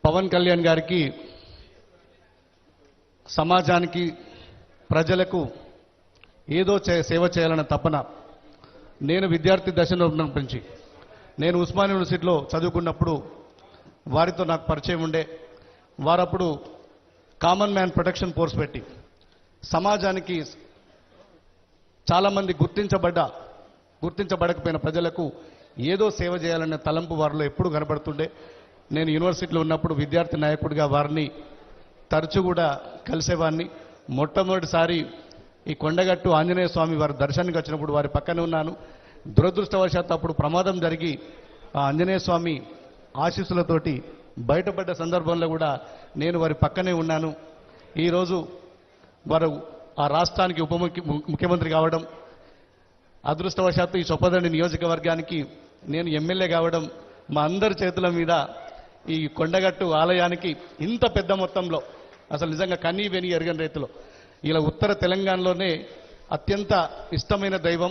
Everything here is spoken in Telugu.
పవన్ కళ్యాణ్ గారికి సమాజానికి ప్రజలకు ఏదో సేవ చేయాలన్న తపన. నేను విద్యార్థి దశలో ఉన్నప్పటి నేను ఉస్మానియా యూనివర్సిటీలో చదువుకున్నప్పుడు వారితో నాకు పరిచయం ఉండే. వారప్పుడు కామన్ మ్యాన్ ప్రొటెక్షన్ ఫోర్స్ పెట్టి సమాజానికి చాలామంది గుర్తించబడకపోయిన ప్రజలకు ఏదో సేవ చేయాలనే తలంపు వారిలో ఎప్పుడు కనబడుతుండే. నేను యూనివర్సిటీలో ఉన్నప్పుడు విద్యార్థి నాయకుడిగా వారిని తరచూ కూడా కలిసేవాడిని. మొట్టమొదటిసారి ఈ కొండగట్టు ఆంజనేయ స్వామి వారి దర్శనానికి వచ్చినప్పుడు వారి పక్కనే ఉన్నాను. దురదృష్టవశాత్తు అప్పుడు ప్రమాదం జరిగి ఆ ఆంజనేయ స్వామి ఆశీస్సులతోటి బయటపడ్డ సందర్భంలో కూడా నేను వారి పక్కనే ఉన్నాను. ఈరోజు వారు ఆ రాష్ట్రానికి ముఖ్యమంత్రి కావడం, అదృష్టవశాత్తు ఈ చొప్పదండి నియోజకవర్గానికి నేను ఎమ్మెల్యే కావడం, మా అందరి చేతుల మీద ఈ కొండగట్టు ఆలయానికి ఇంత పెద్ద మొత్తంలో అసలు నిజంగా కనీ వెని ఎరగని రైతులు ఇలా ఉత్తర తెలంగాణలోనే అత్యంత ఇష్టమైన దైవం